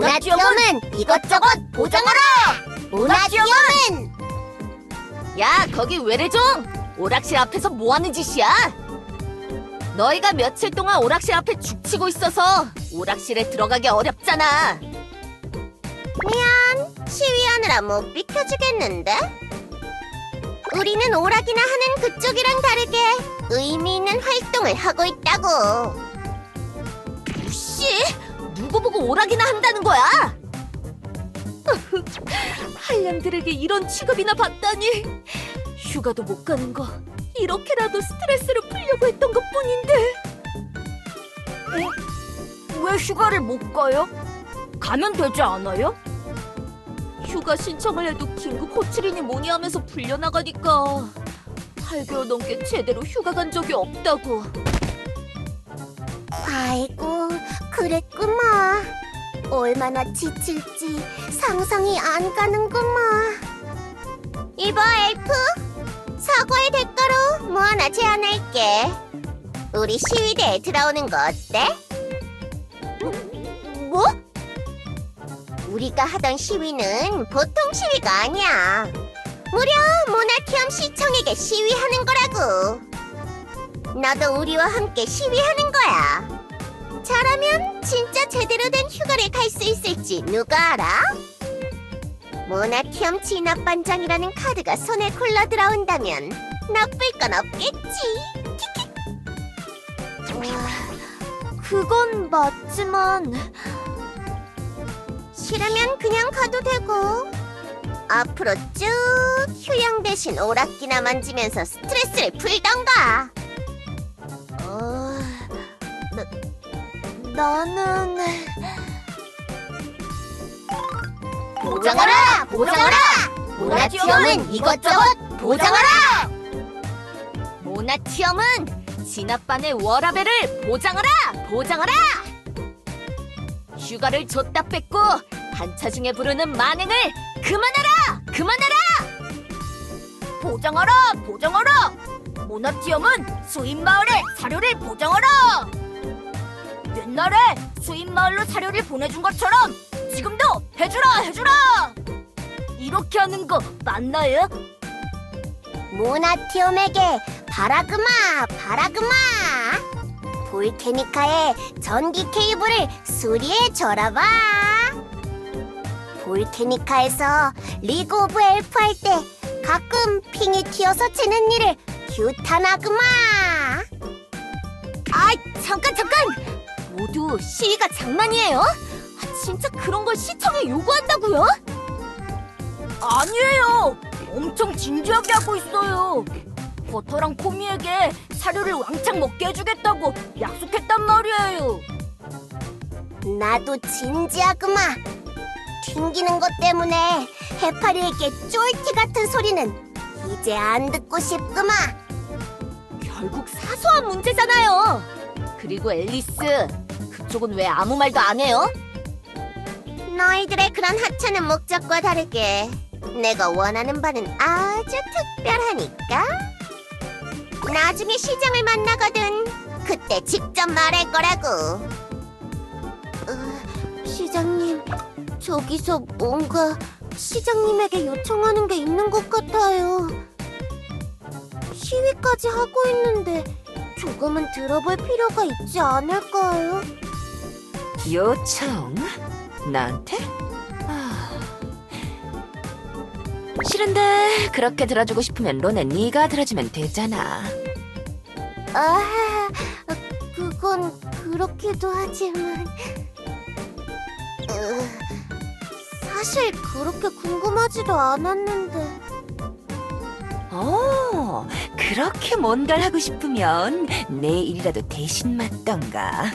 모나티엄은 이것저것 보장하라! 모나티엄은! 야, 거기 외래종! 오락실 앞에서 뭐하는 짓이야? 너희가 며칠 동안 오락실 앞에 죽치고 있어서 오락실에 들어가기 어렵잖아. 미안, 시위하느라 못 비켜주겠는데? 우리는 오락이나 하는 그쪽이랑 다르게 의미 있는 활동을 하고 있다고. 씨, 누구 보고 오락이나 한다는 거야? 한량들에게 이런 취급이나 받다니. 휴가도 못 가는 거 이렇게라도 스트레스를 풀려고 했던 것뿐인데. 왜 휴가를 못 가요? 가면 되지 않아요? 휴가 신청을 해도 긴급 호출이니 뭐니 하면서 풀려나가니까 8개월 넘게 제대로 휴가 간 적이 없다고. 아이고, 그랬구마. 얼마나 지칠지 상상이 안 가는구마. 이봐, 엘프. 사과의 대가로 뭐 하나 제안할게. 우리 시위대에 들어오는 거 어때? 뭐? 우리가 하던 시위는 보통 시위가 아니야. 무려 모나티엄 시청에게 시위하는 거라고. 너도 우리와 함께 시위하는 거야. 잘하면 진짜 제대로 된 휴가를 갈 수 있을지 누가 알아? 모나티엄 진압반장이라는 카드가 손에 굴러 들어온다면 나쁠 건 없겠지. 그건 맞지만 싫으면 그냥 가도 되고 앞으로 쭉 휴양 대신 오락기나 만지면서 스트레스를 풀던가. 나는... 보장하라! 보장하라! 모나티엄은 이것저것 보장하라! 모나티엄은 진압반의 워라벨을 보장하라! 보장하라! 휴가를 줬다 뺏고 한차 중에 부르는 만행을 그만하라! 그만하라! 보장하라! 보장하라! 모나티엄은 수인마을의 사료를 보장하라! 옛날에 수인마을로 사료를 보내준 것처럼 지금도 해주라! 해주라! 이렇게 하는 거 맞나요? 모나티엄에게 바라그마! 바라그마! 볼케니카의 전기 케이블을 수리해 줘라봐. 볼케니카에서 리그 오브 엘프 할 때 가끔 핑이 튀어서 치는 일을 규탄하구마. 아, 잠깐! 모두 시위가 장난이에요? 진짜 그런 걸 시청에 요구한다고요? 아니에요! 엄청 진지하게 하고 있어요. 버터랑 코미에게 사료를 왕창 먹게 해주겠다고 약속했단 말이에요. 나도 진지하구마. 튕기는 것 때문에 해파리에게 쫄티 같은 소리는 이제 안 듣고 싶구마. 결국 사소한 문제잖아요. 그리고 앨리스, 그쪽은 왜 아무 말도 안 해요? 너희들의 그런 하찮은 목적과 다르게 내가 원하는 바는 아주 특별하니까. 나중에 시장을 만나거든 그때 직접 말할 거라고. 시장님, 저기서 뭔가 시장님에게 요청하는 게 있는 것 같아요. 시위까지 하고 있는데 조금은 들어볼 필요가 있지 않을까요? 요청? 나한테? 싫은데 그렇게 들어주고 싶으면 론에 네가 들어주면 되잖아. 아, 그건 그렇기도 하지만 사실 그렇게 궁금하지도 않았는데. 그렇게 뭔가를 하고 싶으면 내일이라도 대신 맞던가.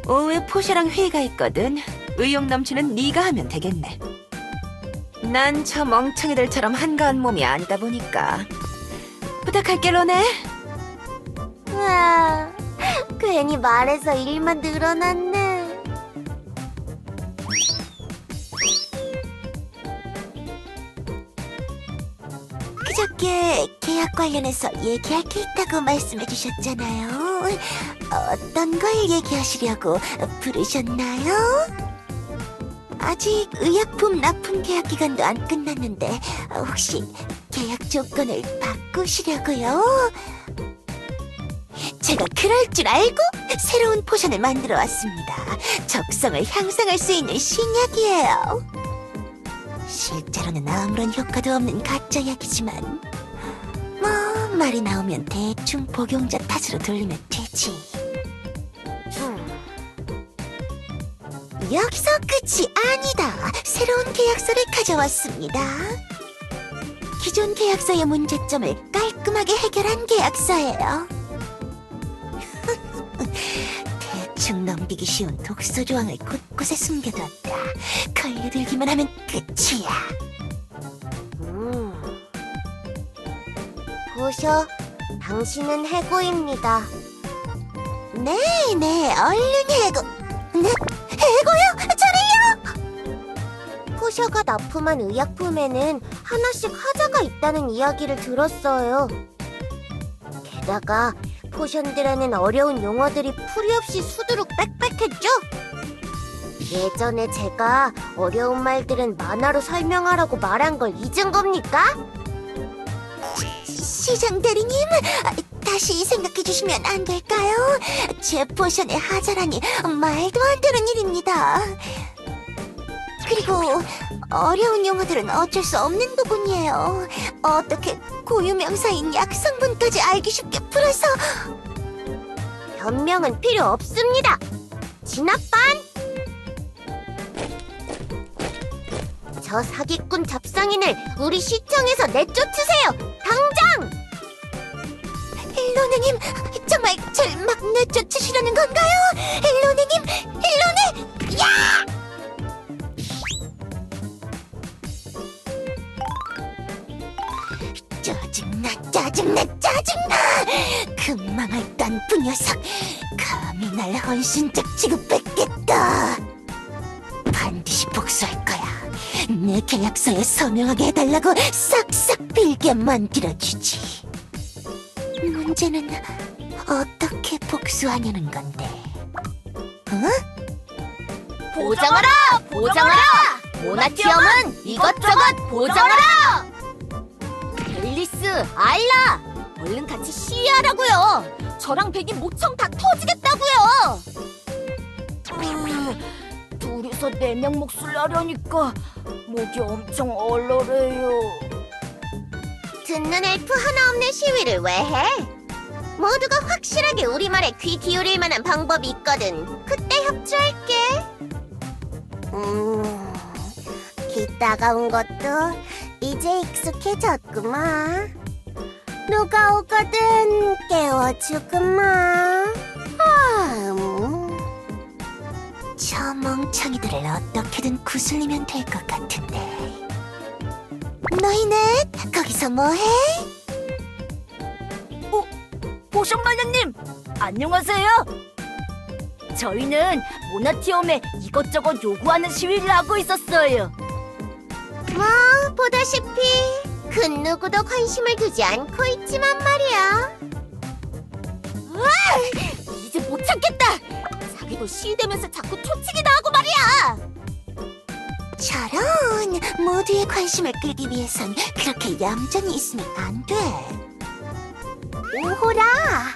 오후에 포샤랑 회의가 있거든. 의욕 넘치는 네가 하면 되겠네. 난 저 멍청이들처럼 한가한 몸이 아니다 보니까. 부탁할게, 론에. 와, 괜히 말해서 일만 늘어났네. 그저께 계약 관련해서 얘기할 게 있다고 말씀해 주셨잖아요. 어떤 걸 얘기하시려고 부르셨나요? 아직 의약품 납품 계약 기간도 안 끝났는데 혹시 계약 조건을 바꾸시려고요? 제가 그럴 줄 알고 새로운 포션을 만들어 왔습니다. 적성을 향상할 수 있는 신약이에요. 실제로는 아무런 효과도 없는 가짜 약이지만 말이 나오면 대충 복용자 탓으로 돌리면 되지. 여기서 끝이 아니다. 새로운 계약서를 가져왔습니다. 기존 계약서의 문제점을 깔끔하게 해결한 계약서예요. 대충 넘기기 쉬운 독소 조항을 곳곳에 숨겨뒀다. 걸려들기만 하면 끝이야. 보셔, 당신은 해고입니다. 네, 얼른 해고. 네? 해고요? 저를요? 포셔가 납품한 의약품에는 하나씩 하자가 있다는 이야기를 들었어요. 게다가 포션들에는 어려운 용어들이 풀이 없이 수두룩 빽빽했죠? 예전에 제가 어려운 말들은 만화로 설명하라고 말한 걸 잊은 겁니까? 시장 대리님, 다시 생각해 주시면 안 될까요? 제 포션의 하자라니 말도 안 되는 일입니다. 그리고 어려운 용어들은 어쩔 수 없는 부분이에요. 어떻게 고유명사인 약 성분까지 알기 쉽게 풀어서... 변명은 필요 없습니다. 진압반! 저 사기꾼 잡상인을 우리 시청에서 내쫓으세요! 당장! 일로네님, 정말 절 막 내쫓으시려는 건가요? 일로네님, 일로네! 야! 짜증나! 그 망할 딴부 녀석, 감히 날 헌신적 취급했겠다. 반드시 복수할 거야. 내 계약서에 서명하게 해달라고 싹싹 빌게 만들어주지. 문제는 어떻게 복수하냐는 건데. 보장하라! 모나티엄은 이것저것 보장하라! 앨리스, 알라! 얼른 같이 시위하라고요! 저랑 백인 모청 다 터지겠다고요! 둘이서 4명 몫을 하려니까 목이 엄청 얼얼해요. 듣는 엘프 하나 없는 시위를 왜 해? 모두가 확실하게 우리말에 귀 기울일 만한 방법이 있거든. 그때 협조할게. 귀 따가운 것도 이제 익숙해졌구만. 누가 오거든 깨워주구만. 저 멍청이들을 어떻게든 구슬리면 될 것 같은데. 너희는 거기서 뭐해? 포션 마녀님, 안녕하세요. 저희는 모나티엄에 이것저것 요구하는 시위를 하고 있었어요. 보다시피 그 누구도 관심을 두지 않고 있지만 말이야. 이제 못 참겠다. 자기도 시위되면서 자꾸 초치기도 하고 말이야. 저런, 모두의 관심을 끌기 위해선 그렇게 얌전히 있으면 안 돼. 오호라,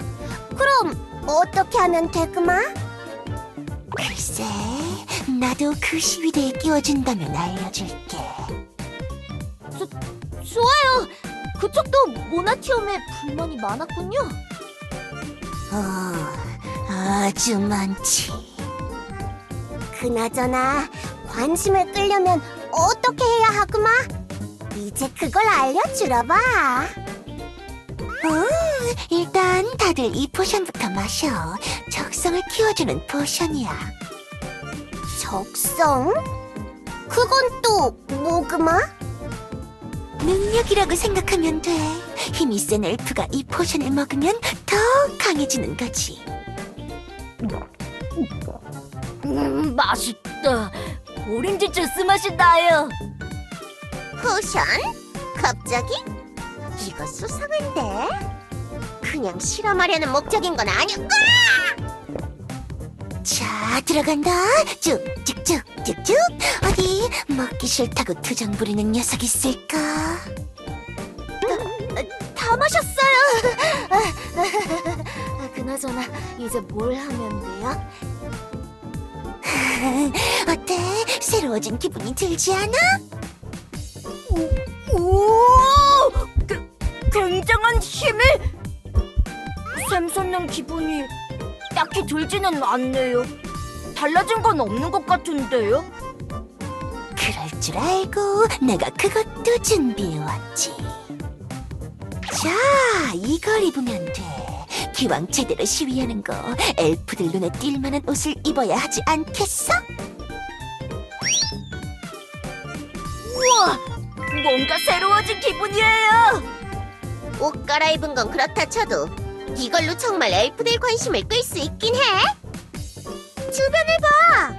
그럼 어떻게 하면 되구마? 글쎄, 나도 그 시위대에 끼워준다면 알려줄게. 좋아요. 그쪽도 모나티엄에 불만이 많았군요. 아주 많지. 그나저나 관심을 끌려면 어떻게 해야 하구마? 이제 그걸 알려주러 봐. 일단 다들 이 포션부터 마셔. 적성을 키워주는 포션이야. 적성? 그건 또 뭐구마? 능력이라고 생각하면 돼. 힘이 센 엘프가 이 포션을 먹으면 더 강해지는 거지. 맛있다. 오렌지 주스 맛이 나요. 포션? 갑자기? 이거 수상한데? 그냥 실험하려는 목적인 건 아니야. 자, 들어간다. 쭉쭉쭉 쭉쭉. 어디 먹기 싫다고 투정 부리는 녀석 있을까? 다 마셨어요. 그나저나 이제 뭘 하면 돼요? 어때? 새로워진 기분이 들지 않아? 오! 굉장한 힘이! 샘솟는 기분이 딱히 들지는 않네요. 달라진 건 없는 것 같은데요? 그럴 줄 알고 내가 그것도 준비해왔지. 자, 이걸 입으면 돼. 기왕 제대로 시위하는 거 엘프들 눈에 띌 만한 옷을 입어야 하지 않겠어? 우와! 뭔가 새로워진 기분이에요! 옷 갈아입은 건 그렇다 쳐도 이걸로 정말 엘프들 관심을 끌 수 있긴 해. 주변을 봐.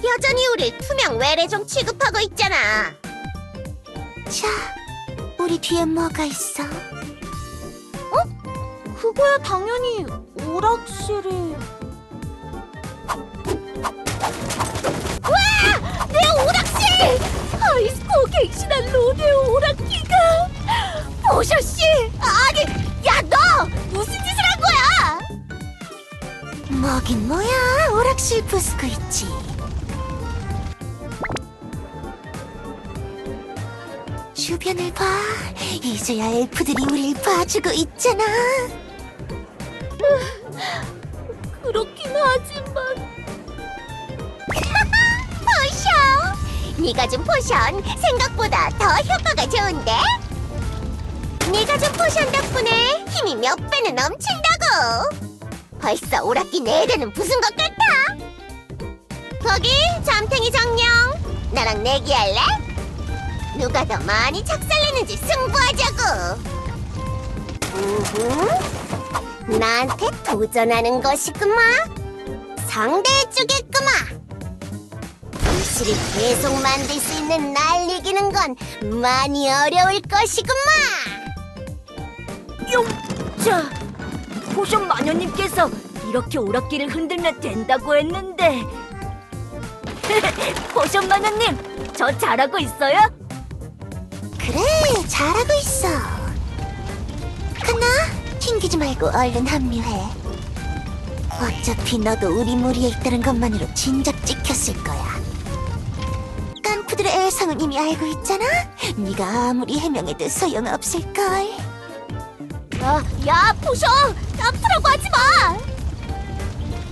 여전히 우릴 투명 외래종 취급하고 있잖아. 자, 우리 뒤에 뭐가 있어? 그거야 당연히 오락실이... 내 오락실! 하이스코어 갱신한 로데오 오락기가... 보셔씨! 아니, 야 너! 무슨 짓을 한 거야? 뭐긴 뭐야, 오락실 부수고 있지. 주변을 봐. 이제야 엘프들이 우릴 봐주고 있잖아. 그렇긴 하지만... 포션! 네가 준 포션 생각보다 더 효과가 좋은데? 네가 준 포션 덕분에 힘이 몇 배는 넘친다고! 벌써 오락기 4대는 부순 것 같아! 거기 잠탱이 정령! 나랑 내기할래? 누가 더 많이 작살내는지 승부하자고! 나한테 도전하는 것이구마! 상대해주겠구마! 이슬이 계속 만들 수 있는 날 이기는 건 많이 어려울 것이구마! 자, 포션 마녀님께서 이렇게 오락기를 흔들면 된다고 했는데... 포션 마녀님, 저 잘하고 있어요? 그래, 잘하고 있어. 하나, 튕기지 말고 얼른 합류해. 어차피 너도 우리 무리에 있다는 것만으로 진작 찍혔을 거야. 깐푸들의 애성은 이미 알고 있잖아? 네가 아무리 해명해도 소용없을걸. 야, 포션! 깜프라고 하지 마!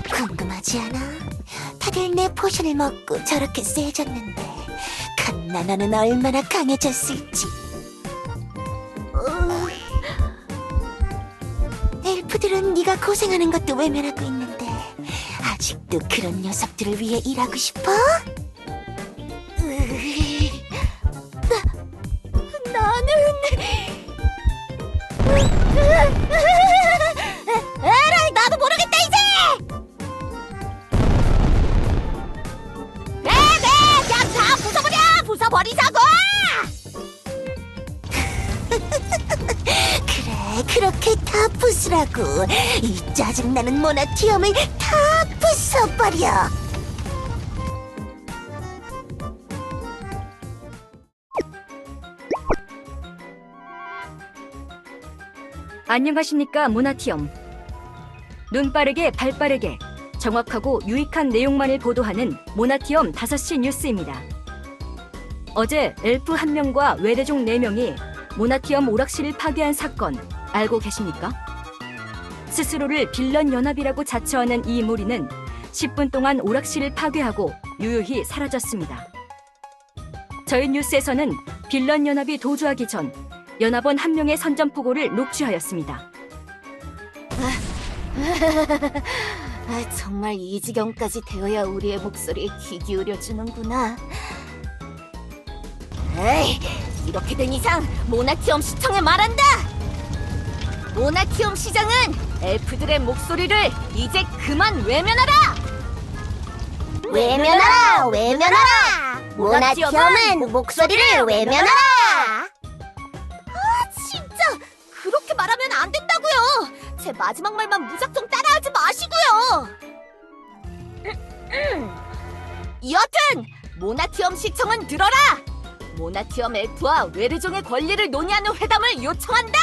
궁금하지 않아? 다들 내 포션을 먹고 저렇게 세졌는데 칸나 너는 얼마나 강해졌을지. 엘프들은 네가 고생하는 것도 외면하고 있는데 아직도 그런 녀석들을 위해 일하고 싶어? 에라이, 나도 모르겠다 이제! 그냥 다 부숴버려! 부숴버리자고! 그래, 그렇게 다 부수라고. 이 짜증나는 모나티엄을 다 부숴버려. 안녕하십니까, 모나티엄. 눈빠르게 발빠르게 정확하고 유익한 내용만을 보도하는 모나티엄 5시 뉴스입니다. 어제 엘프 1명과 외래종 4명이 모나티엄 오락실을 파괴한 사건 알고 계십니까? 스스로를 빌런 연합이라고 자처하는 이 무리는 10분 동안 오락실을 파괴하고 유유히 사라졌습니다. 저희 뉴스에서는 빌런 연합이 도주하기 전 연합원 1명의 선전포고를 녹취하였습니다. 정말 이 지경까지 되어야 우리의 목소리에 귀 기울여주는구나. 에이, 이렇게 된 이상 모나티엄 시청에 말한다! 모나티엄 시장은 엘프들의 목소리를 이제 그만 외면하라! 외면하라! 외면하라! 모나티엄은 목소리를 외면하라! 진짜 그렇게 말하면 안 된다고요. 제 마지막 말만 무작정 따라하지 마시고요. 여튼 모나티엄 시청은 들어라! 모나티엄 엘프와 외래종의 권리를 논의하는 회담을 요청한다!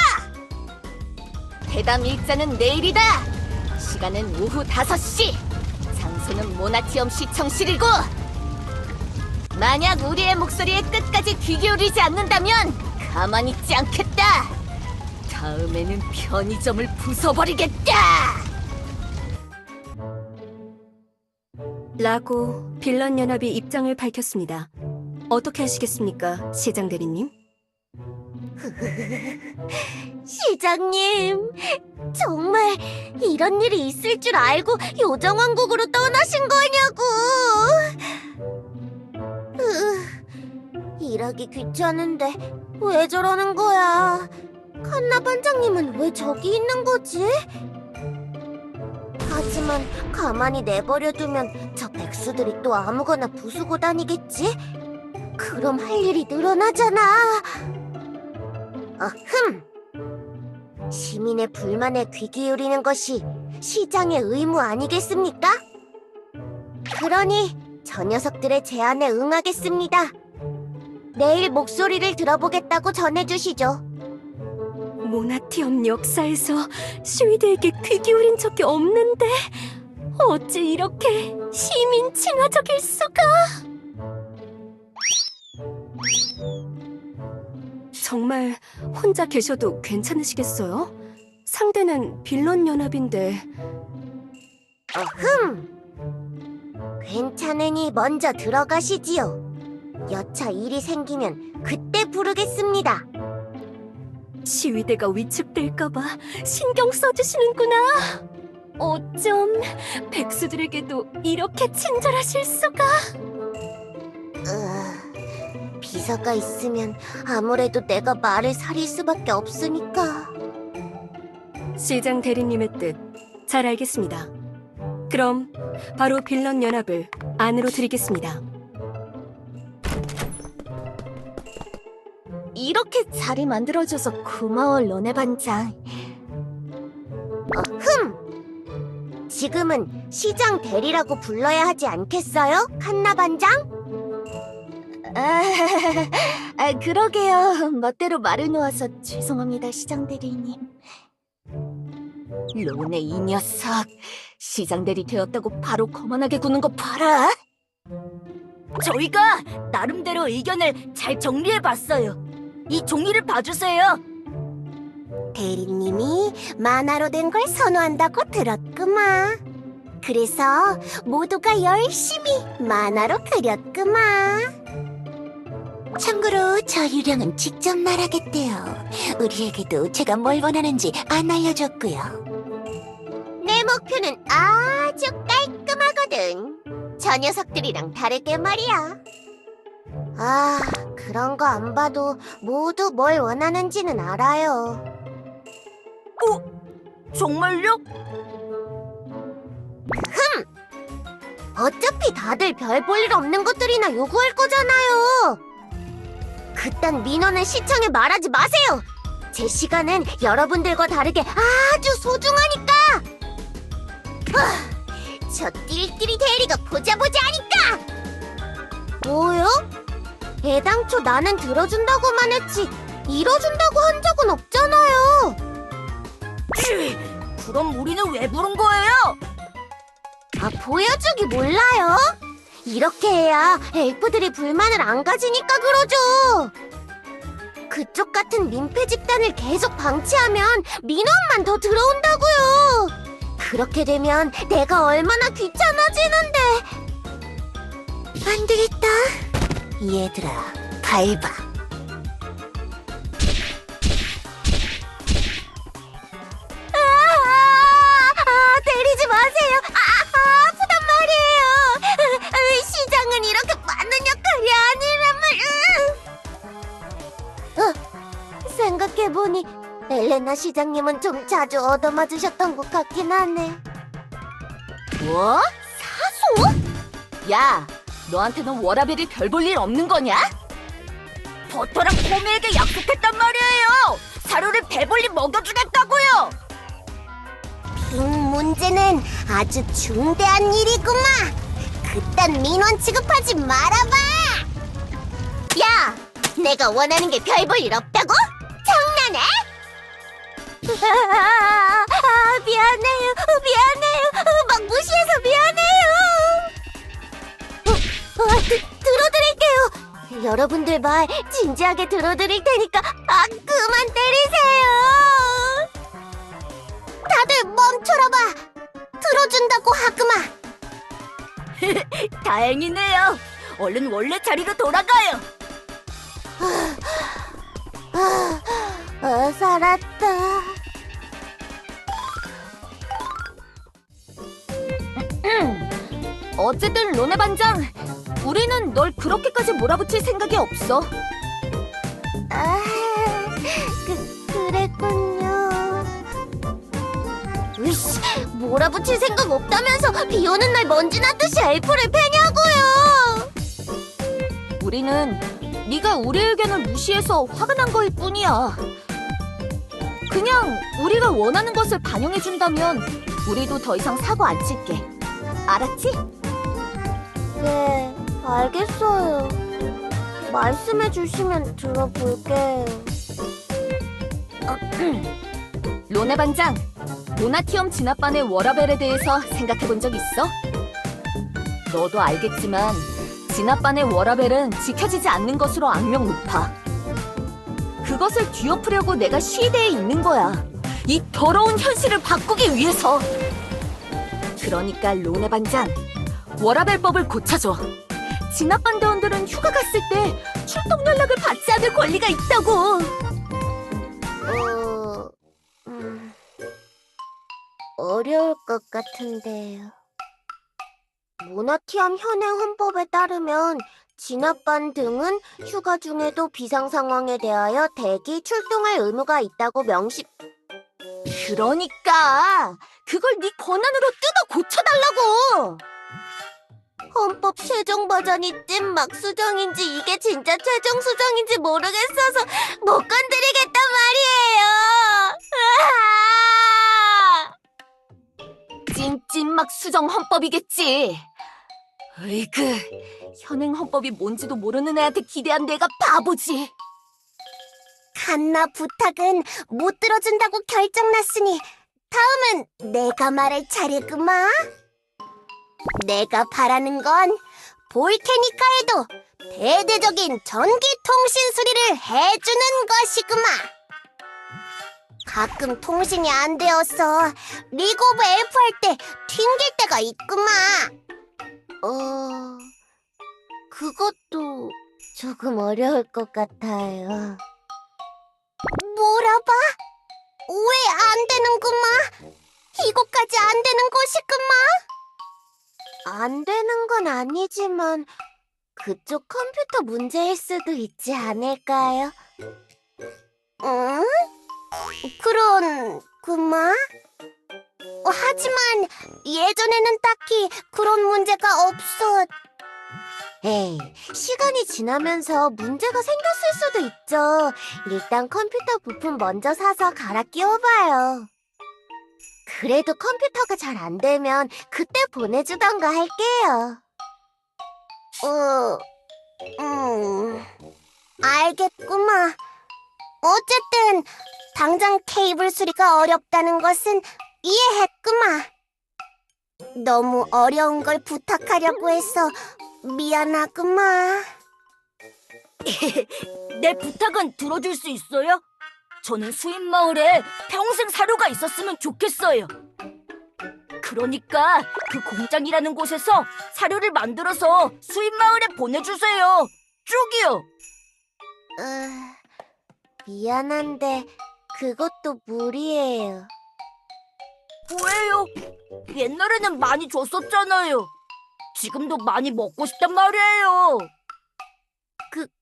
회담 일자는 내일이다! 시간은 오후 5시! 장소는 모나티엄 시청실이고! 만약 우리의 목소리에 끝까지 귀 기울이지 않는다면 가만히 있지 않겠다! 다음에는 편의점을 부숴버리겠다! 라고 빌런 연합이 입장을 밝혔습니다. 어떻게 하시겠습니까, 시장 대리님? 시장님, 정말 이런 일이 있을 줄 알고 요정왕국으로 떠나신 거냐고. 일하기 귀찮은데 왜 저러는 거야? 칸나 반장님은 왜 저기 있는 거지? 하지만 가만히 내버려두면 저 백수들이 또 아무거나 부수고 다니겠지? 그럼 할 일이 늘어나잖아. 시민의 불만에 귀 기울이는 것이 시장의 의무 아니겠습니까? 그러니 저 녀석들의 제안에 응하겠습니다. 내일 목소리를 들어보겠다고 전해주시죠. 모나티엄 역사에서 시위대에게 귀 기울인 적이 없는데 어찌 이렇게 시민 친화적일 수가? 정말 혼자 계셔도 괜찮으시겠어요? 상대는 빌런 연합인데. 괜찮으니 먼저 들어가시지요. 여차 일이 생기면 그때 부르겠습니다. 시위대가 위축될까봐 신경 써주시는구나. 어쩜 백수들에게도 이렇게 친절하실 수가? 비서가 있으면 아무래도 내가 말을 살릴 수밖에 없으니까. 시장 대리님의 뜻 잘 알겠습니다. 그럼 바로 빌런 연합을 안으로 드리겠습니다. 이렇게 자리 만들어줘서 고마워, 로네 반장. 지금은 시장 대리라고 불러야 하지 않겠어요? 칸나 반장? 그러게요. 멋대로 말을 놓아서 죄송합니다, 시장 대리님. 로네 이 녀석, 시장 대리 되었다고 바로 거만하게 구는 거 봐라. 저희가 나름대로 의견을 잘 정리해봤어요. 이 종이를 봐주세요. 대리님이 만화로 된 걸 선호한다고 들었구만. 그래서 모두가 열심히 만화로 그렸구만. 참고로 저 유령은 직접 말하겠대요. 우리에게도 제가 뭘 원하는지 안 알려줬고요. 내 목표는 아주 깔끔하거든. 저 녀석들이랑 다르게 말이야. 그런 거 안 봐도 모두 뭘 원하는지는 알아요. 정말요? 어차피 다들 별 볼 일 없는 것들이나 요구할 거잖아요. 그딴 민원은 시청에 말하지 마세요. 제 시간은 여러분들과 다르게 아주 소중하니까. 저 띨띨이 대리가 보자 하니까. 뭐요? 애당초 나는 들어준다고만 했지 이뤄준다고 한 적은 없잖아요. 그럼 우리는 왜 부른 거예요? 보여주기 몰라요? 이렇게 해야 엘프들이 불만을 안 가지니까 그러죠. 그쪽 같은 민폐 집단을 계속 방치하면 민원만 더 들어온다고요. 그렇게 되면 내가 얼마나 귀찮아지는데. 안 되겠다. 얘들아, 밟아. 때리지 마세요. 아프단 말이에요. 시장은 이렇게 많은 역할이 아니라면. 생각해보니 엘레나 시장님은 좀 자주 얻어맞으셨던 것 같긴 하네. 뭐? 사소? 야, 너한테는 워라벨이 별 볼 일 없는 거냐? 버터랑 코미에게 약속했단 말이에요. 사료를 배불리 먹여주겠다고요. 문제는 아주 중대한 일이구만. 그딴 민원 취급하지 말아봐. 야! 내가 원하는 게 별 볼 일 없다고? 장난해? 미안해요. 막 무시해서 미안해요. 들어드릴게요. 여러분들 말 진지하게 들어드릴 테니까 그만 때리세요. 다들 멈춰라 봐. 들어준다고 하구마. 다행이네요. 얼른 원래 자리로 돌아가요. 살았다. 어쨌든 로네 반장, 우리는 널 그렇게까지 몰아붙일 생각이 없어. 그랬군요. 으이씨, 몰아붙일 생각 없다면서 비 오는 날 먼지 나듯이 엘프를 패냐고요. 우리는 네가 우리 의견을 무시해서 화가 난 거일 뿐이야. 그냥 우리가 원하는 것을 반영해준다면 우리도 더 이상 사고 안 칠게. 알았지? 네, 알겠어요. 말씀해 주시면 들어볼게요. 로네 반장, 모나티엄 진압반의 워라벨에 대해서 생각해본 적 있어? 너도 알겠지만 진압반의 워라벨은 지켜지지 않는 것으로 악명 높아. 그것을 뒤엎으려고 내가 시대에 있는 거야. 이 더러운 현실을 바꾸기 위해서. 그러니까 로네 반장, 워라벨법을 고쳐줘. 진압반 대원들은 휴가 갔을 때 출동 연락을 받지 않을 권리가 있다고. 어려울 것 같은데요. 모나티엄 현행 헌법에 따르면 진압반 등은 휴가 중에도 비상 상황에 대하여 대기 출동할 의무가 있다고 명시. 그러니까 그걸 네 권한으로 뜯어 고쳐달라고. 헌법 최종 버전이 찐막 수정인지 이게 진짜 최종 수정인지 모르겠어서 못 건드리겠단 말이에요. 찐찐막 수정 헌법이겠지. 으이그, 현행 헌법이 뭔지도 모르는 애한테 기대한 내가 바보지. 칸나 부탁은 못 들어준다고 결정났으니 다음은 내가 말할 차례구마. 내가 바라는 건 볼케니카에도 대대적인 전기통신 수리를 해주는 것이구마. 가끔 통신이 안 되어서 리그 오브 엘프 할 때 튕길 때가 있구마. 그것도 조금 어려울 것 같아요. 뭐라 봐? 왜 안 되는구마? 이것까지 안 되는 것이구마? 안 되는 건 아니지만 그쪽 컴퓨터 문제일 수도 있지 않을까요? 응? 그런구마? 하지만 예전에는 딱히 그런 문제가 없었. 에이, 시간이 지나면서 문제가 생겼을 수도 있죠. 일단 컴퓨터 부품 먼저 사서 갈아 끼워봐요. 그래도 컴퓨터가 잘 안 되면 그때 보내주던가 할게요. 알겠구마. 어쨌든 당장 케이블 수리가 어렵다는 것은 이해했구마. 너무 어려운 걸 부탁하려고 해서 미안하구마. 내 부탁은 들어줄 수 있어요? 저는 수입마을에 평생 사료가 있었으면 좋겠어요. 그러니까 그 공장이라는 곳에서 사료를 만들어서 수입마을에 보내주세요. 쭉이요. 미안한데 그것도 무리예요. 왜요? 옛날에는 많이 줬었잖아요. 지금도 많이 먹고 싶단 말이에요.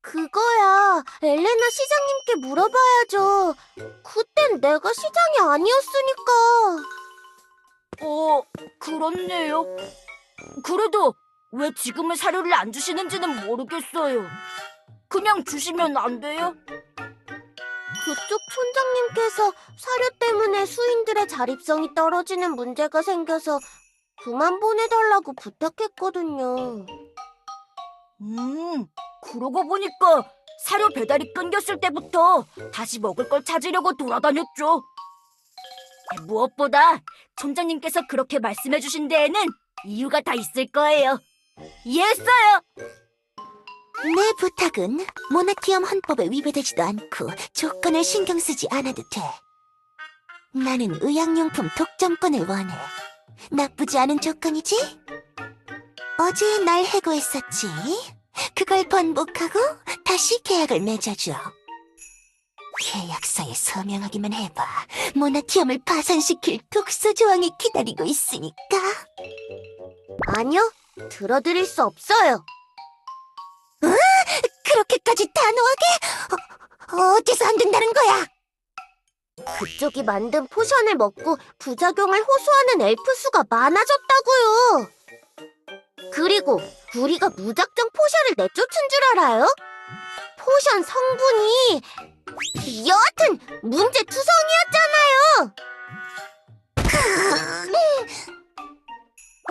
그거야. 엘레나 시장님께 물어봐야죠. 그땐 내가 시장이 아니었으니까. 그렇네요. 그래도 왜 지금은 사료를 안 주시는지는 모르겠어요. 그냥 주시면 안 돼요? 그쪽 촌장님께서 사료 때문에 수인들의 자립성이 떨어지는 문제가 생겨서 그만 보내달라고 부탁했거든요. 그러고 보니까 사료 배달이 끊겼을 때부터 다시 먹을 걸 찾으려고 돌아다녔죠. 무엇보다 촌장님께서 그렇게 말씀해 주신 데에는 이유가 다 있을 거예요. 이해했어요. 내 부탁은 모나티엄 헌법에 위배되지도 않고 조건을 신경 쓰지 않아도 돼. 나는 의약용품 독점권을 원해. 나쁘지 않은 조건이지? 어제 날 해고했었지. 그걸 번복하고 다시 계약을 맺어줘. 계약서에 서명하기만 해봐. 모나티엄을 파산시킬 독소 조항이 기다리고 있으니까. 아니요, 들어드릴 수 없어요. 그렇게까지 단호하게? 어째서 안 된다는 거야? 그쪽이 만든 포션을 먹고 부작용을 호소하는 엘프 수가 많아졌다고요. 그리고 우리가 무작정 포션을 내쫓은 줄 알아요? 포션 성분이 여하튼 문제투성이었잖아요.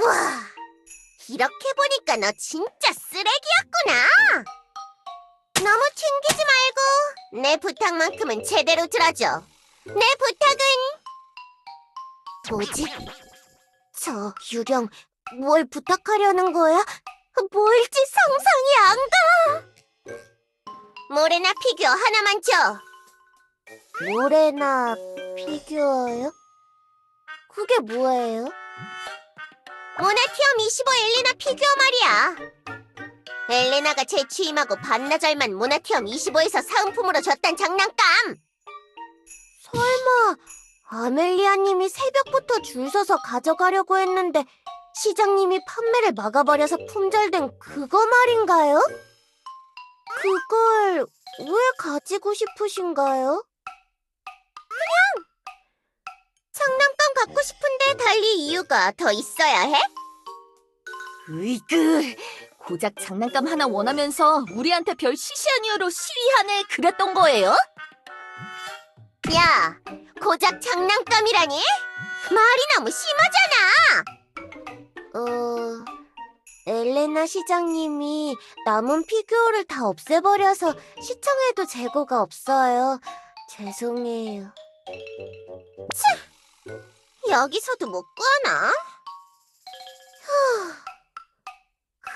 와, 이렇게 보니까 너 진짜 쓰레기였구나. 너무 튕기지 말고 내 부탁만큼은 제대로 들어줘. 내 부탁은 뭐지? 저 유령 뭘 부탁하려는 거야? 뭘지 상상이 안 가. 모레나 피규어 하나만 줘. 모레나 피규어요? 그게 뭐예요? 모나티엄 25 엘레나 피규어 말이야. 엘레나가 재취임하고 반나절만 모나티엄 25에서 사은품으로 줬단 장난감. 설마 아멜리아님이 새벽부터 줄 서서 가져가려고 했는데 시장님이 판매를 막아버려서 품절된 그거 말인가요? 그걸 왜 가지고 싶으신가요? 그냥 장난감 갖고 싶은데 달리 이유가 더 있어야 해? 으이그, 고작 장난감 하나 원하면서 우리한테 별 시시한 이유로 시위하네 그랬던 거예요? 야, 고작 장난감이라니? 말이 너무 심하잖아. 엘레나 시장님이 남은 피규어를 다 없애버려서 시청에도 재고가 없어요. 죄송해요. 참, 여기서도 못 구하나?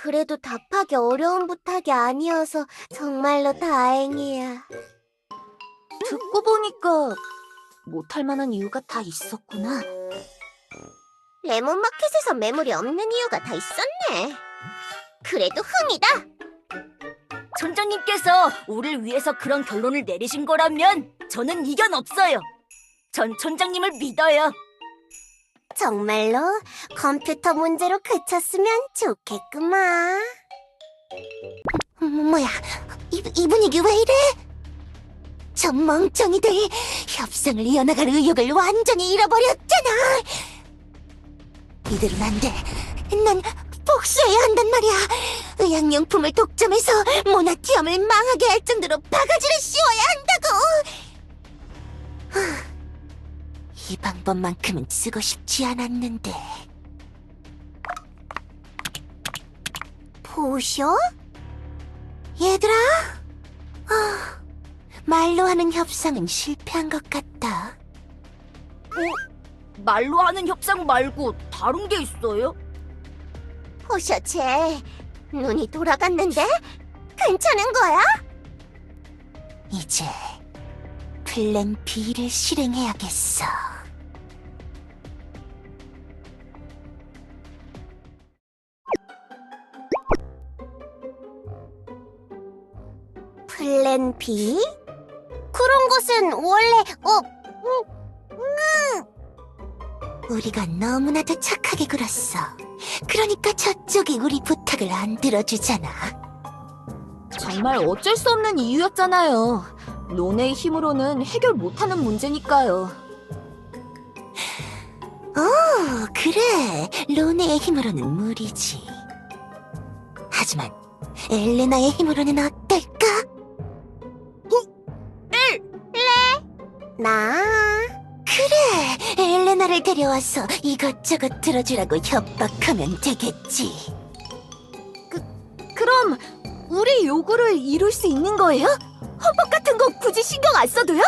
그래도 답하기 어려운 부탁이 아니어서 정말로 다행이야. 듣고 보니까 못할 만한 이유가 다 있었구나. 레몬마켓에서 매물이 없는 이유가 다 있었네. 그래도 흥이다. 촌장님께서 우리를 위해서 그런 결론을 내리신 거라면 저는 이견 없어요. 전 촌장님을 믿어요. 정말로 컴퓨터 문제로 그쳤으면 좋겠구만. 뭐야, 이 분위기 왜 이래? 저 멍청이들 협상을 이어나갈 의욕을 완전히 잃어버렸잖아. 이대로는 안 돼. 난 복수해야 한단 말이야. 의학용품을 독점해서 모나티엄을 망하게 할 정도로 바가지를 씌워야 한다고. 이 방법만큼은 쓰고 싶지 않았는데. 포셔? 얘들아? 말로 하는 협상은 실패한 것 같다. 말로 하는 협상 말고 다른 게 있어요? 포셔 쟤 눈이 돌아갔는데? 괜찮은 거야? 이제 플랜 B를 실행해야겠어. 플랜 B? 그런 것은 원래 우리가 너무나도 착하게 굴었어. 그러니까 저쪽이 우리 부탁을 안 들어주잖아. 정말 어쩔 수 없는 이유였잖아요. 론의 힘으로는 해결 못하는 문제니까요. 그래. 로네의 힘으로는 무리지. 하지만 엘레나의 힘으로는 어떨까? 나? 그래. 엘레나를 데려와서 이것저것 들어주라고 협박하면 되겠지. 그럼 우리 요구를 이룰 수 있는 거예요? 헌법 같은 거 굳이 신경 안 써도요?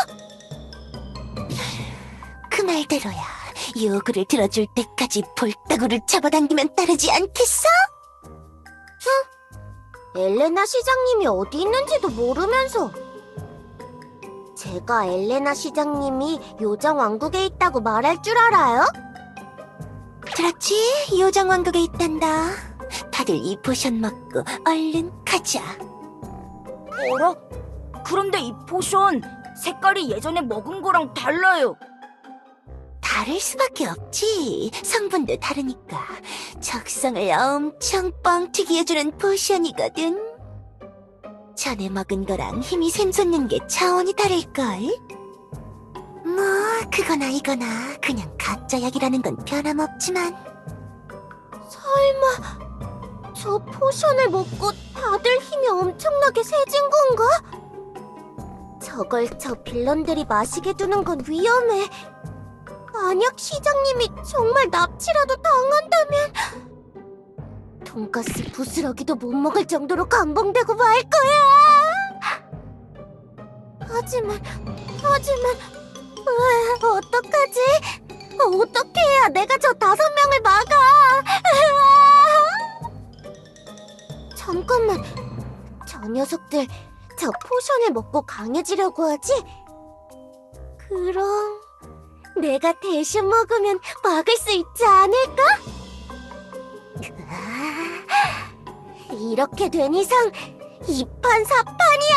그 말대로야. 요구를 들어줄 때까지 볼따구를 잡아당기면 따르지 않겠어? 응? 엘레나 시장님이 어디 있는지도 모르면서. 제가 엘레나 시장님이 요정왕국에 있다고 말할 줄 알아요? 그렇지, 요정왕국에 있단다. 다들 이 포션 먹고 얼른 가자. 어라? 그런데 이 포션 색깔이 예전에 먹은 거랑 달라요. 다를 수밖에 없지. 성분도 다르니까. 적성을 엄청 뻥튀기 해주는 포션이거든. 전에 먹은 거랑 힘이 샘솟는 게 차원이 다를걸? 뭐 그거나 이거나 그냥 가짜 약이라는 건 변함없지만. 설마 저 포션을 먹고 다들 힘이 엄청나게 세진 건가? 저걸 저 빌런들이 마시게 두는 건 위험해. 만약 시장님이 정말 납치라도 당한다면 돈가스 부스러기도 못 먹을 정도로 감봉되고 말 거야. 하지만 어떡하지? 어떻게 해야 내가 저 5명을 막아? 잠깐만, 저 녀석들 저 포션을 먹고 강해지려고 하지? 그럼 내가 대신 먹으면 막을 수 있지 않을까? 이렇게 된 이상 2판 4판이야!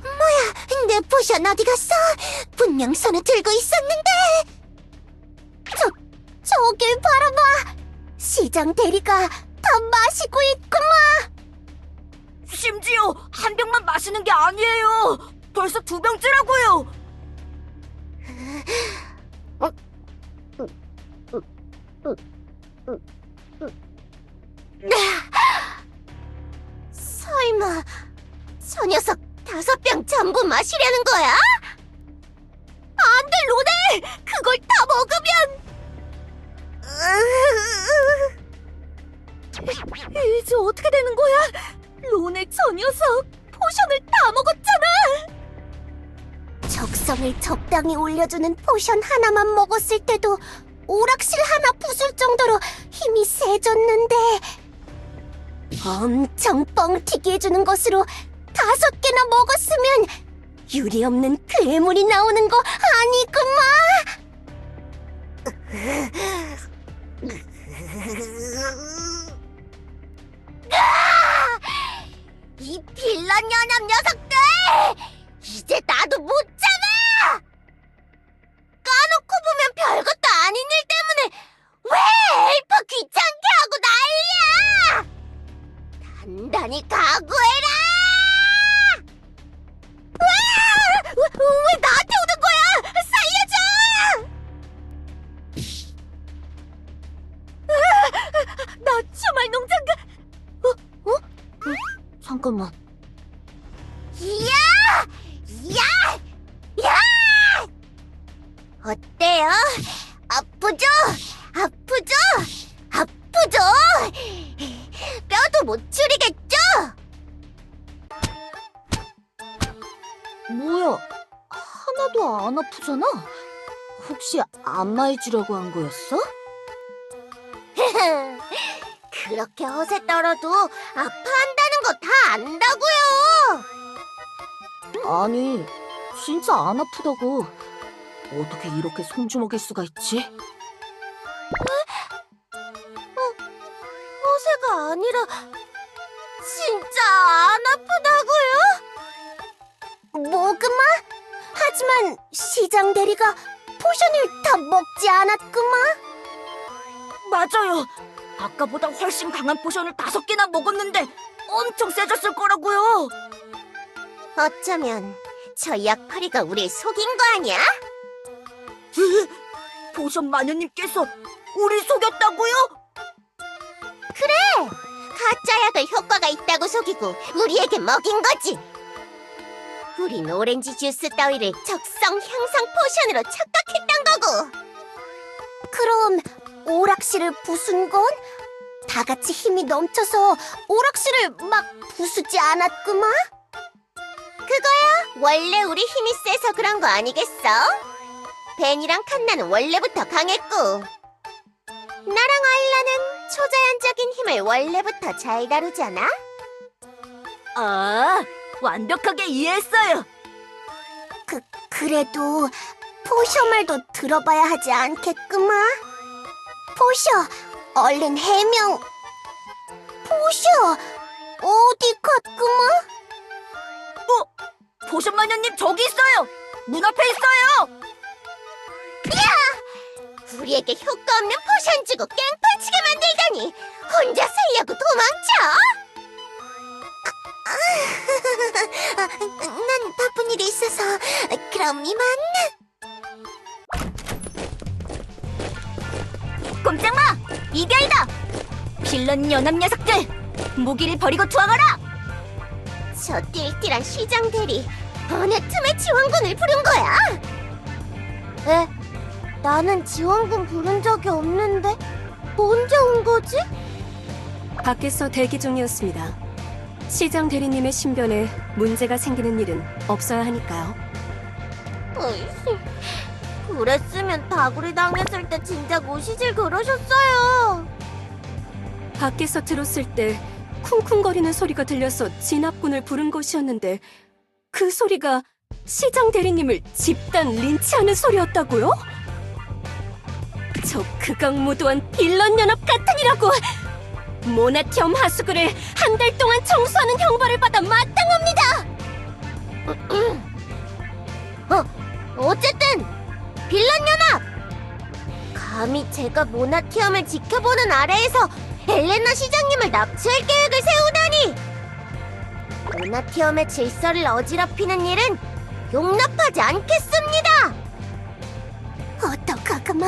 뭐야, 내 포션 어디 갔어? 분명 손에 들고 있었는데! 저길 바라봐! 시장 대리가 다 마시고 있구만! 심지어 한 병만 마시는 게 아니에요. 벌써 2병째라고요. 설마 저 녀석 5병 전부 마시려는 거야? 안 돼, 로네! 그걸 다 먹으면! 이제 어떻게 되는 거야? 로네 저 녀석 포션을 다 먹었잖아. 적성을 적당히 올려주는 포션 하나만 먹었을 때도 오락실 하나 부술 정도로 힘이 세졌는데 엄청 뻥튀기 해주는 것으로 5개나 먹었으면 유리 없는 괴물이 나오는 거 아니구만. 이 빌런 연합 녀석들! 이제 나도 못 참아! 까놓고 보면 별것도 아닌 일 때문에 왜 엘프 귀찮게 하고 난리야! 단단히 각오해라! 왜 나한테 오는 거야? 살려줘! 나 주말 농장가. 잠깐만. 이야! 이야! 야! 어때요? 아프죠? 아프죠? 아프죠? 뼈도 못 추리겠죠? 뭐야? 하나도 안 아프잖아. 혹시 안마해주려고 한 거였어? 그렇게 허세 떨어도 아파한다는 거 다 안다고요. 아니, 진짜 안 아프다고. 어떻게 이렇게 손주먹일 수가 있지? 허세가 아니라 진짜 안 아프다고요? 뭐그마? 하지만 시장 대리가 포션을 다 먹지 않았구만. 맞아요. 아까보다 훨씬 강한 포션을 5개나 먹었는데 엄청 세졌을 거라고요. 어쩌면 저 약팔이가 우릴 속인 거 아니야? 포션 마녀님께서 우리 속였다고요? 가짜 약을 효과가 있다고 속이고 우리에게 먹인 거지. 우린 오렌지 주스 따위를 적성 향상 포션으로 착각했던 거고. 그럼 오락실을 부순 건 다 같이 힘이 넘쳐서 오락실을 막 부수지 않았구마? 그거야 원래 우리 힘이 세서 그런 거 아니겠어? 벤이랑 칸나는 원래부터 강했고 나랑 아일라는 초자연적인 힘을 원래부터 잘 다루잖아? 아, 완벽하게 이해했어요. 그래도 포셔 말도 들어봐야 하지 않겠구마? 포셔, 얼른 해명. 포셔, 어디 갔구마? 포션 마녀님 저기 있어요. 문 앞에 있어요. 우리에게 효과 없는 포션 주고 깽판치게 만들다니 혼자 살려고 도망쳐? 난 바쁜 일이 있어서 그럼 이만. 꼼짝마! 이결이다! 빌런 연합 녀석들! 무기를 버리고 투항하라! 저 띨띨한 시장 대리 어느 틈에 지원군을 부른 거야? 에? 나는 지원군 부른 적이 없는데 언제 온 거지? 밖에서 대기 중이었습니다. 시장 대리님의 신변에 문제가 생기는 일은 없어야 하니까요. 어이씨, 그랬으면 다구리 당했을 때 진작 오시질 그러셨어요. 밖에서 들었을 때 쿵쿵거리는 소리가 들려서 진압군을 부른 것이었는데 그 소리가 시장 대리님을 집단 린치하는 소리였다고요? 저 극악무도한 빌런 연합 같으니라고! 모나티엄 하수구를 한 달 동안 청소하는 형벌을 받아 마땅합니다! 어쨌든 빌런 연합! 감히 제가 모나티엄을 지켜보는 아래에서 엘레나 시장님을 납치할 계획을 세우다니! 모나티엄의 질서를 어지럽히는 일은 용납하지 않겠습니다! 어떡하구마!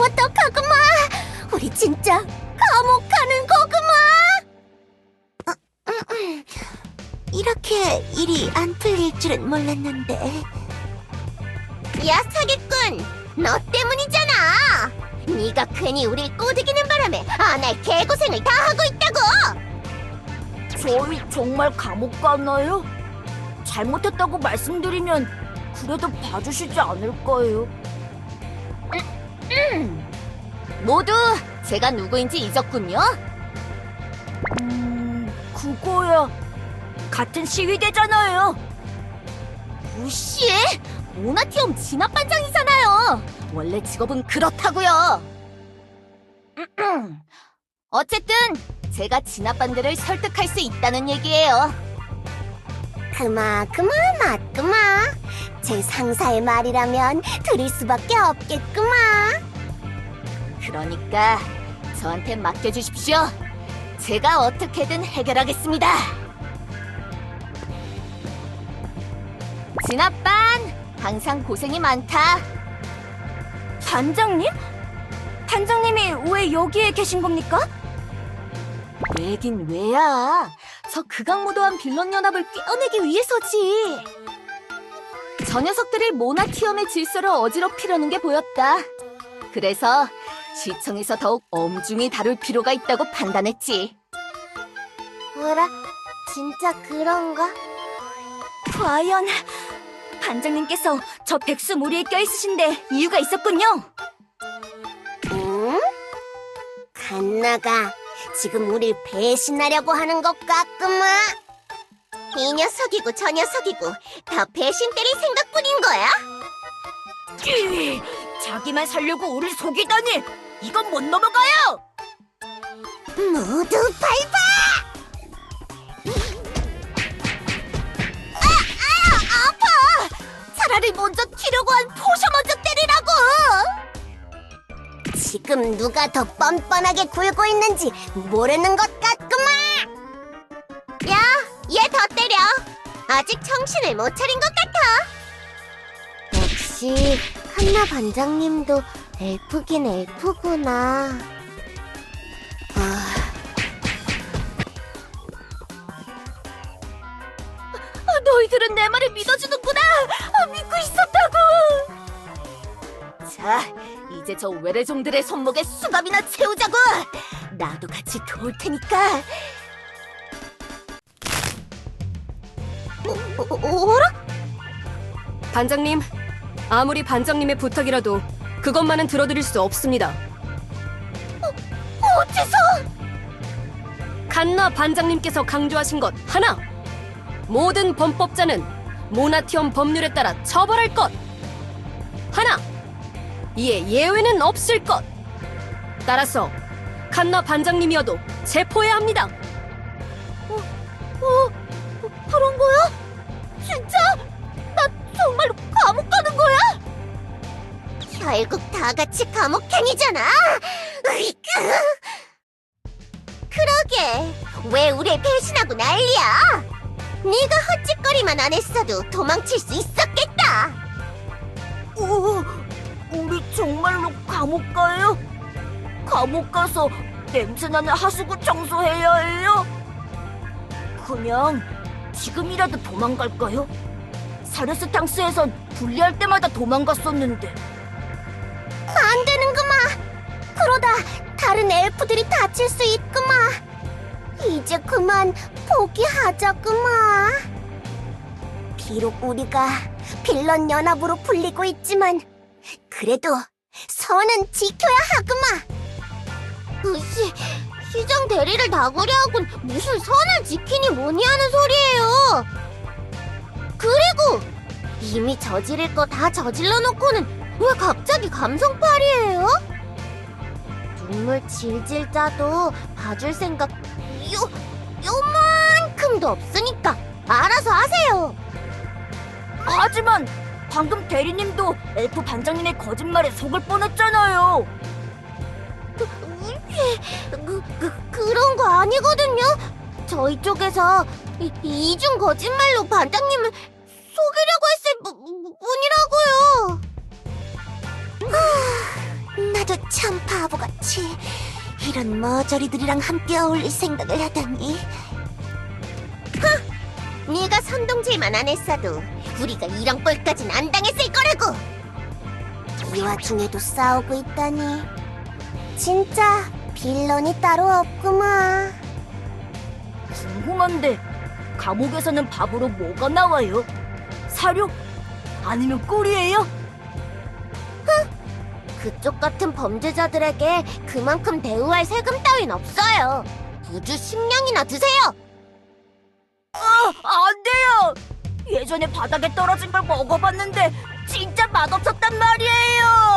어떡하구마! 우리 진짜 감옥 가는 거구마! 이렇게 일이 안 풀릴 줄은 몰랐는데. 야 사기꾼! 너 때문이잖아! 네가 괜히 우릴 꼬드기는 바람에 아날 개고생을 다 하고 있다고! 저희 정말 감옥 가나요? 잘못했다고 말씀드리면 그래도 봐주시지 않을까요? 모두 제가 누구인지 잊었군요? 그거야. 같은 시위대잖아요. 무시! 모나티엄 진압반장이잖아요! 원래 직업은 그렇다고요! 어쨌든 제가 진압반들을 설득할 수 있다는 얘기예요. 그마 맞구마. 제 상사의 말이라면 들을 수밖에 없겠구마. 그러니까 저한테 맡겨주십시오. 제가 어떻게든 해결하겠습니다. 진압반 항상 고생이 많다. 반장님? 반장님이 왜 여기에 계신 겁니까? 왜긴 왜야? 저 극악무도한 빌런 연합을 꿰어내기 위해서지. 저 녀석들이 모나티엄의 질서를 어지럽히려는 게 보였다. 그래서 시청에서 더욱 엄중히 다룰 필요가 있다고 판단했지. 뭐라? 진짜 그런가? 과연 반장님께서 저 백수 무리에 껴있으신데 이유가 있었군요. 응? 갓나가 지금 우릴 배신하려고 하는 것 같구마. 이 녀석이고 저 녀석이고 다 배신 때릴 생각뿐인 거야? 자기만 살려고 우릴 속이다니 이건 못 넘어가요. 모두 밟아! 아파! 차라리 먼저 튀려고 한 포셔 먼저 때리라고! 지금 누가 더 뻔뻔하게 굴고 있는지 모르는 것 같구만! 야, 얘 더 때려! 아직 정신을 못 차린 것 같아! 역시 칸나 반장님도 엘프긴 엘프구나. 너희들은 내 말을 믿어주는구나. 믿고 있었다고. 자, 이제 저 외래종들의 손목에 수갑이나 채우자고! 나도 같이 도울 테니까! 어라? 반장님, 아무리 반장님의 부탁이라도 그것만은 들어드릴 수 없습니다. 어째서? 칸나 반장님께서 강조하신 것 하나! 모든 범법자는 모나티엄 법률에 따라 처벌할 것! 하나! 이에 예외는 없을 것! 따라서 칸나 반장님이어도 체포해야 합니다! 그런 거야? 진짜? 나 정말로 감옥 가는 거야? 결국 다 같이 감옥행이잖아. 으이그. 그러게 왜 우릴 배신하고 난리야? 네가 헛짓거리만 안 했어도 도망칠 수 있었겠다. 우리 정말로 감옥 가요? 감옥 가서 냄새나는 하수구 청소해야 해요? 그냥 지금이라도 도망갈까요? 사르스탕스에선 분리할 때마다 도망갔었는데. 안 되는구마. 그러다 다른 엘프들이 다칠 수 있구마. 이제 그만 포기하자구마. 비록 우리가 빌런 연합으로 불리고 있지만 그래도 선은 지켜야 하구마. 시장 대리를 나가려 하곤 무슨 선을 지키니 뭐니 하는 소리예요. 그리고 이미 저지를 거 다 저질러 놓고는 왜 갑자기 감성팔이에요? 눈물 질질 짜도 봐줄 생각 요만큼도 없으니까 알아서 하세요. 하지만 방금 대리님도 엘프 반장님의 거짓말에 속을 뻔했잖아요. 그런 거 아니거든요. 저희 쪽에서 이중 거짓말로 반장님을 속이려고 했을 뿐이라고요. 나도 참 바보같이 이런 머저리들이랑 함께 어울릴 생각을 하다니. 네가 선동질만 안 했어도 우리가 이런 꼴까진 안 당했을 거라고. 이 와중에도 싸우고 있다니 진짜 빌런이 따로 없구만. 궁금한데 감옥에서는 밥으로 뭐가 나와요? 사료? 아니면 꿀이에요? 그쪽 같은 범죄자들에게 그만큼 대우할 세금 따윈 없어요. 우주 식량이나 드세요. 안 돼요! 예전에 바닥에 떨어진 걸 먹어봤는데 진짜 맛없었단 말이에요!